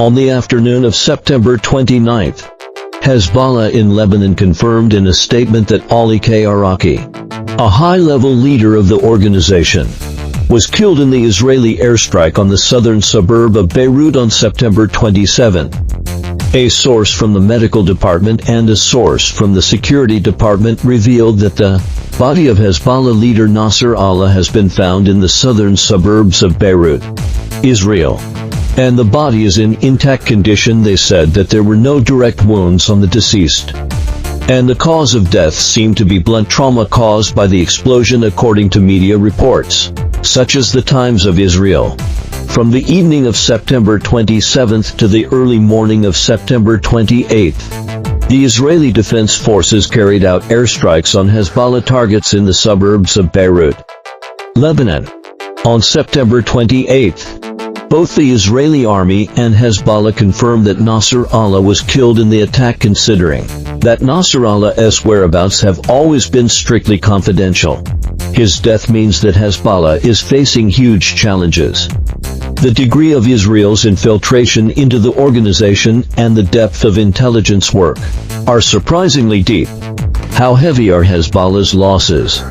On the afternoon of September 29, Hezbollah in Lebanon confirmed in a statement that Ali Karaki, a high-level leader of the organization, was killed in the Israeli airstrike on the southern suburb of Beirut on September 27. A source from the medical department and a source from the security department revealed that the body of Hezbollah leader Nasrallah has been found in the southern suburbs of Beirut, Israel. And the body is in intact condition. They said that there were no direct wounds on the deceased. And the cause of death seemed to be blunt trauma caused by the explosion, according to media reports, such as the Times of Israel. From the evening of September 27 to the early morning of September 28, the Israeli Defense Forces carried out airstrikes on Hezbollah targets in the suburbs of Beirut, Lebanon. On September 28, both the Israeli army and Hezbollah confirmed that Nasrallah was killed in the attack, considering that Nasrallah's whereabouts have always been strictly confidential. His death means that Hezbollah is facing huge challenges. The degree of Israel's infiltration into the organization and the depth of intelligence work are surprisingly deep. How heavy are Hezbollah's losses?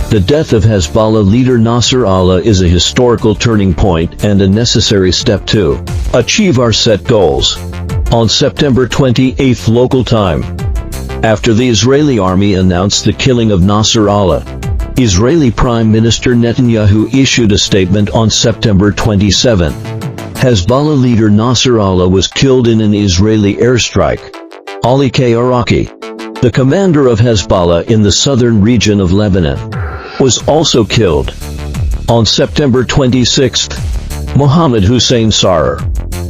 The death of Hezbollah leader Nasrallah is a historical turning point and a necessary step to achieve our set goals. On September 28 local time, after the Israeli army announced the killing of Nasrallah, Israeli Prime Minister Netanyahu issued a statement on September 27. Hezbollah leader Nasrallah was killed in an Israeli airstrike. Ali Karaki, the commander of Hezbollah in the southern region of Lebanon, was also killed. On September 26, Mohammed Hussein Sarar,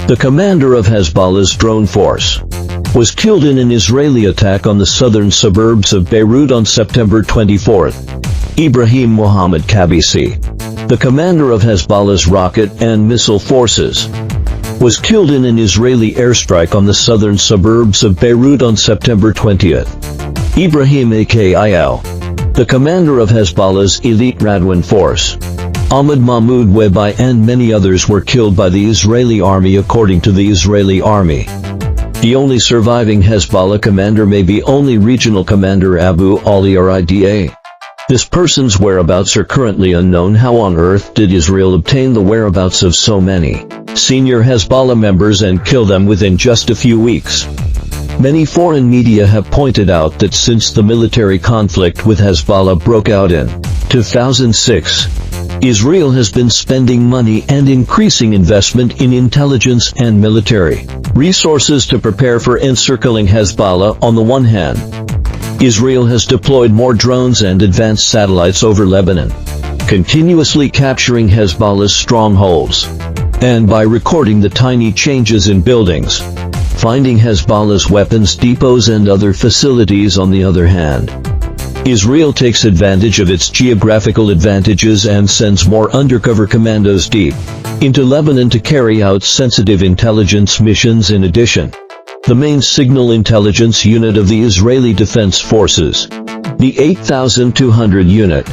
the commander of Hezbollah's drone force, was killed in an Israeli attack on the southern suburbs of Beirut on September 24. Ibrahim Mohammed Kabisi, the commander of Hezbollah's rocket and missile forces, was killed in an Israeli airstrike on the southern suburbs of Beirut on September 20. Ibrahim Akil, the commander of Hezbollah's elite Radwan force, Ahmad Mahmoud Webai, and many others were killed by the Israeli army, according to the Israeli army. The only surviving Hezbollah commander may be only regional commander Abu Ali Rida. This person's whereabouts are currently unknown. How on earth did Israel obtain the whereabouts of so many senior Hezbollah members and kill them within just a few weeks? Many foreign media have pointed out that since the military conflict with Hezbollah broke out in 2006, Israel has been spending money and increasing investment in intelligence and military resources to prepare for encircling Hezbollah. On the one hand, Israel has deployed more drones and advanced satellites over Lebanon, continuously capturing Hezbollah's strongholds, and by recording the tiny changes in buildings, finding Hezbollah's weapons depots and other facilities. On the other hand, Israel takes advantage of its geographical advantages and sends more undercover commandos deep into Lebanon to carry out sensitive intelligence missions. In addition, the main signal intelligence unit of the Israeli Defense Forces, the 8,200 unit,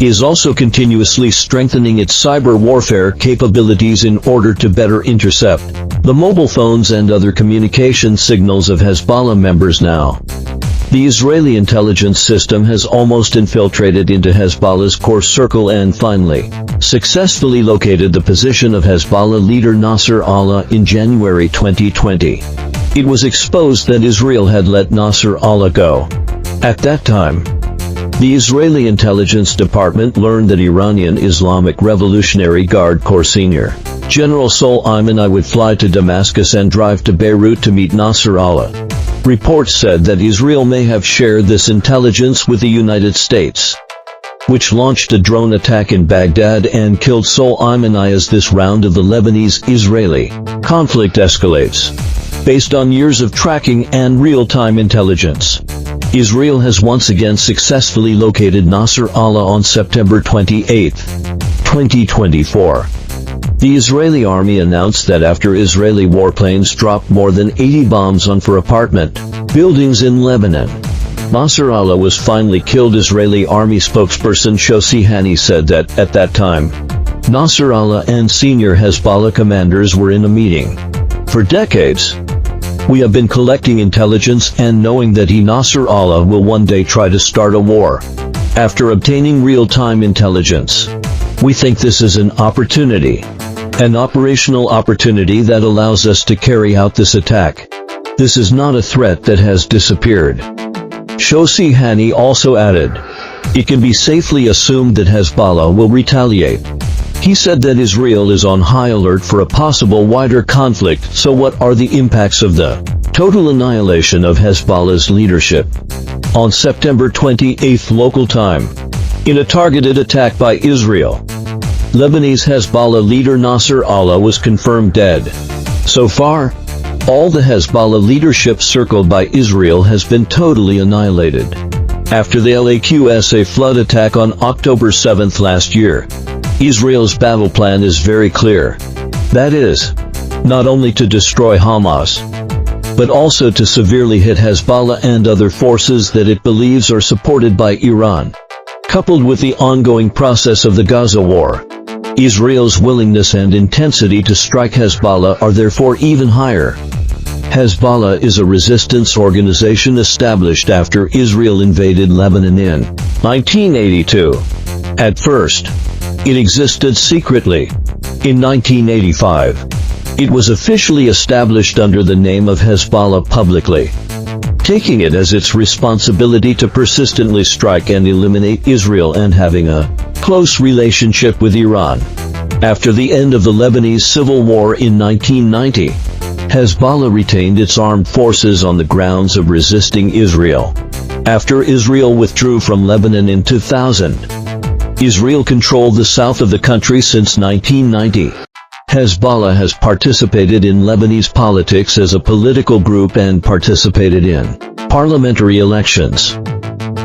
is also continuously strengthening its cyber warfare capabilities in order to better intercept the mobile phones and other communication signals of Hezbollah members. Now, the Israeli intelligence system has almost infiltrated into Hezbollah's core circle and finally successfully located the position of Hezbollah leader Nasrallah in January 2020. It was exposed that Israel had let Nasrallah go. At that time, the Israeli intelligence department learned that Iranian Islamic Revolutionary Guard Corps Senior General Soleimani would fly to Damascus and drive to Beirut to meet Nasrallah. Reports said that Israel may have shared this intelligence with the United States, which launched a drone attack in Baghdad and killed Soleimani. As this round of the Lebanese-Israeli conflict escalates, based on years of tracking and real-time intelligence, Israel has once again successfully located Nasrallah on September 28, 2024. The Israeli army announced that after Israeli warplanes dropped more than 80 bombs on 4 apartment buildings in Lebanon, Nasrallah was finally killed. Israeli army spokesperson Shosi Hani said that, at that time, Nasrallah and senior Hezbollah commanders were in a meeting. For decades, we have been collecting intelligence and knowing that Nasrallah will one day try to start a war. After obtaining real-time intelligence, we think this is an opportunity, an operational opportunity that allows us to carry out this attack. This is not a threat that has disappeared. Shosi Hani also added, it can be safely assumed that Hezbollah will retaliate. He said that Israel is on high alert for a possible wider conflict. So what are the impacts of the total annihilation of Hezbollah's leadership? On September 28 local time, in a targeted attack by Israel, Lebanese Hezbollah leader Nasrallah was confirmed dead. So far, all the Hezbollah leadership circled by Israel has been totally annihilated. After the Al-Aqsa flood attack on October 7 last year, Israel's battle plan is very clear. That is, not only to destroy Hamas, but also to severely hit Hezbollah and other forces that it believes are supported by Iran. Coupled with the ongoing process of the Gaza war, Israel's willingness and intensity to strike Hezbollah are therefore even higher. Hezbollah is a resistance organization established after Israel invaded Lebanon in 1982. At first, it existed secretly. In 1985, it was officially established under the name of Hezbollah publicly, taking it as its responsibility to persistently strike and eliminate Israel and having a close relationship with Iran. After the end of the Lebanese civil war in 1990, Hezbollah retained its armed forces on the grounds of resisting Israel. After Israel withdrew from Lebanon in 2000, Israel controlled the south of the country since 1990. Hezbollah has participated in Lebanese politics as a political group and participated in parliamentary elections.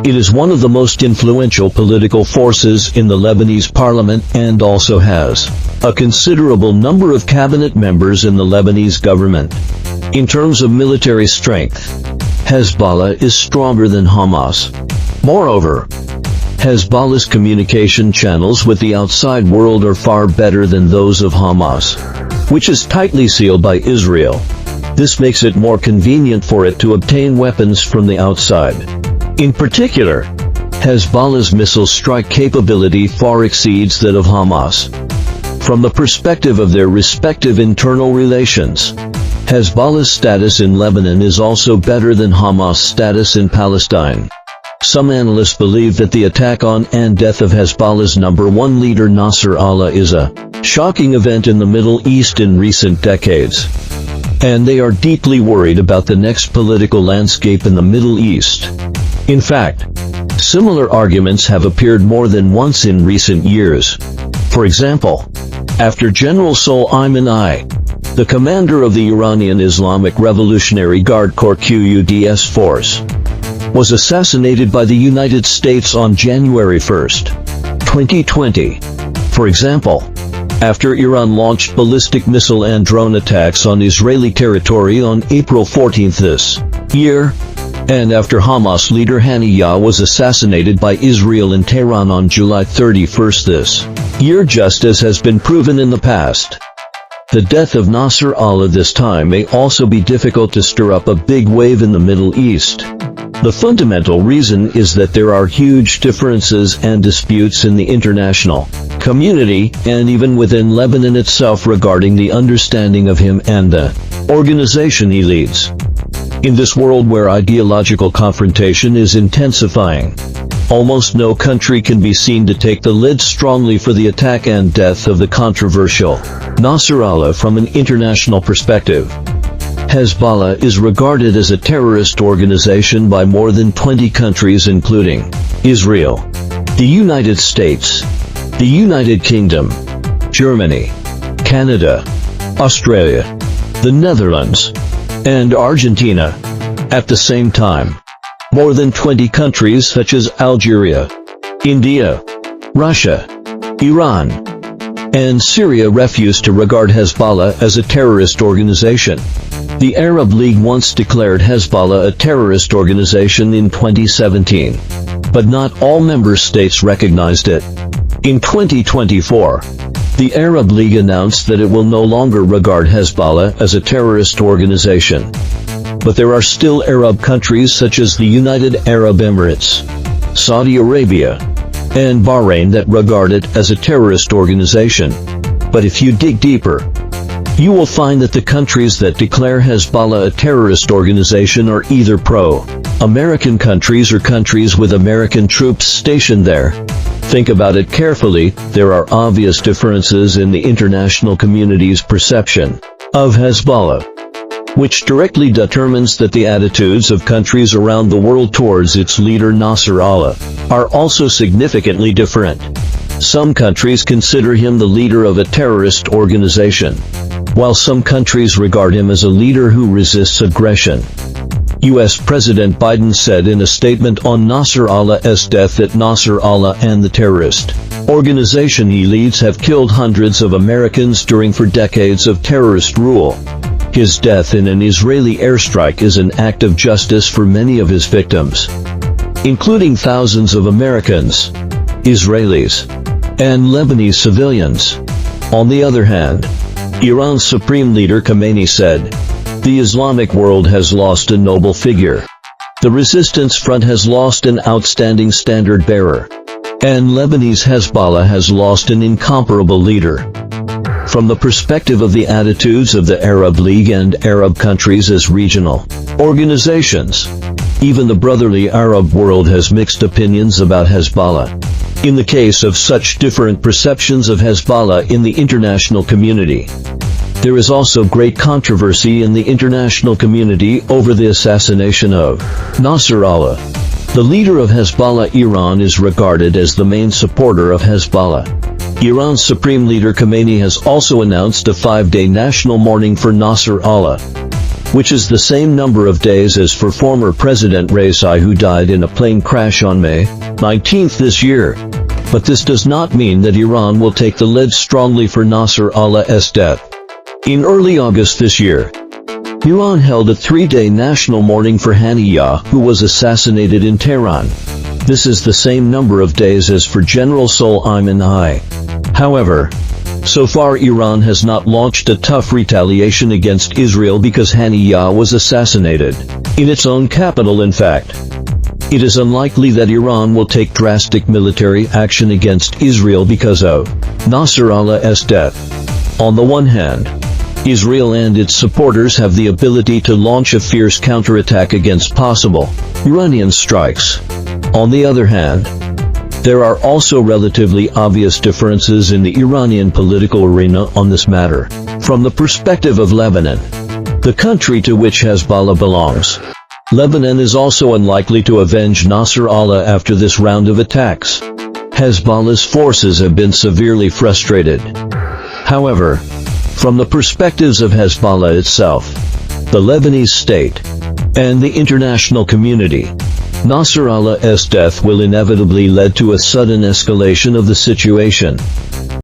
It is one of the most influential political forces in the Lebanese parliament and also has a considerable number of cabinet members in the Lebanese government. In terms of military strength, Hezbollah is stronger than Hamas. Moreover, Hezbollah's communication channels with the outside world are far better than those of Hamas, which is tightly sealed by Israel. This makes it more convenient for it to obtain weapons from the outside. In particular, Hezbollah's missile strike capability far exceeds that of Hamas. From the perspective of their respective internal relations, Hezbollah's status in Lebanon is also better than Hamas' status in Palestine. Some analysts believe that the attack on and death of Hezbollah's #1 leader Nasrallah is a shocking event in the Middle East in recent decades. And they are deeply worried about the next political landscape in the Middle East. In fact, similar arguments have appeared more than once in recent years. For example, after General Soleimani, the commander of the Iranian Islamic Revolutionary Guard Corps Quds force, was assassinated by the United States on January 1, 2020. For example, after Iran launched ballistic missile and drone attacks on Israeli territory on April 14 this year, and after Hamas leader Haniyeh was assassinated by Israel in Tehran on July 31 this year, just as has been proven in the past. The death of Nasrallah this time may also be difficult to stir up a big wave in the Middle East. The fundamental reason is that there are huge differences and disputes in the international community and even within Lebanon itself regarding the understanding of him and the organization he leads. In this world where ideological confrontation is intensifying, almost no country can be seen to take the lead strongly for the attack and death of the controversial Nasrallah from an international perspective. Hezbollah is regarded as a terrorist organization by more than 20 countries including Israel, the United States, the United Kingdom, Germany, Canada, Australia, the Netherlands, and Argentina. At the same time, more than 20 countries such as Algeria, India, Russia, Iran, and Syria refused to regard Hezbollah as a terrorist organization. The Arab League once declared Hezbollah a terrorist organization in 2017, but not all member states recognized it. In 2024, The Arab League announced that it will no longer regard Hezbollah as a terrorist organization. But there are still Arab countries such as the United Arab Emirates, Saudi Arabia, and Bahrain that regard it as a terrorist organization. But if you dig deeper, you will find that the countries that declare Hezbollah a terrorist organization are either pro-American countries or countries with American troops stationed there. Think about it carefully, there are obvious differences in the international community's perception of Hezbollah, which directly determines that the attitudes of countries around the world towards its leader Nasrallah are also significantly different. Some countries consider him the leader of a terrorist organization, while some countries regard him as a leader who resists aggression. U.S. President Biden said in a statement on Nasrallah's death that Nasrallah and the terrorist organization he leads have killed hundreds of Americans during 4 decades of terrorist rule. His death in an Israeli airstrike is an act of justice for many of his victims, including thousands of Americans, Israelis, and Lebanese civilians. On the other hand, Iran's Supreme Leader Khamenei said, "The Islamic world has lost a noble figure. The resistance front has lost an outstanding standard bearer. And Lebanese Hezbollah has lost an incomparable leader." From the perspective of the attitudes of the Arab League and Arab countries as regional organizations, even the brotherly Arab world has mixed opinions about Hezbollah. In the case of such different perceptions of Hezbollah in the international community, there is also great controversy in the international community over the assassination of Nasrallah. The leader of Hezbollah, Iran, is regarded as the main supporter of Hezbollah. Iran's Supreme Leader Khamenei has also announced a 5-day national mourning for Nasrallah, which is the same number of days as for former President Raisi, who died in a plane crash on May 19th this year. But this does not mean that Iran will take the lead strongly for Nasrallah's death. In early August this year, Iran held a 3-day national mourning for Haniyeh, who was assassinated in Tehran. This is the same number of days as for General Soleimani. However, so far Iran has not launched a tough retaliation against Israel because Haniyeh was assassinated in its own capital. In fact, it is unlikely that Iran will take drastic military action against Israel because of Nasrallah's death. On the one hand, Israel and its supporters have the ability to launch a fierce counterattack against possible Iranian strikes. On the other hand, there are also relatively obvious differences in the Iranian political arena on this matter. From the perspective of Lebanon, the country to which Hezbollah belongs, Lebanon is also unlikely to avenge Nasrallah after this round of attacks. Hezbollah's forces have been severely frustrated. However, from the perspectives of Hezbollah itself, the Lebanese state, and the international community, Nasrallah's death will inevitably lead to a sudden escalation of the situation.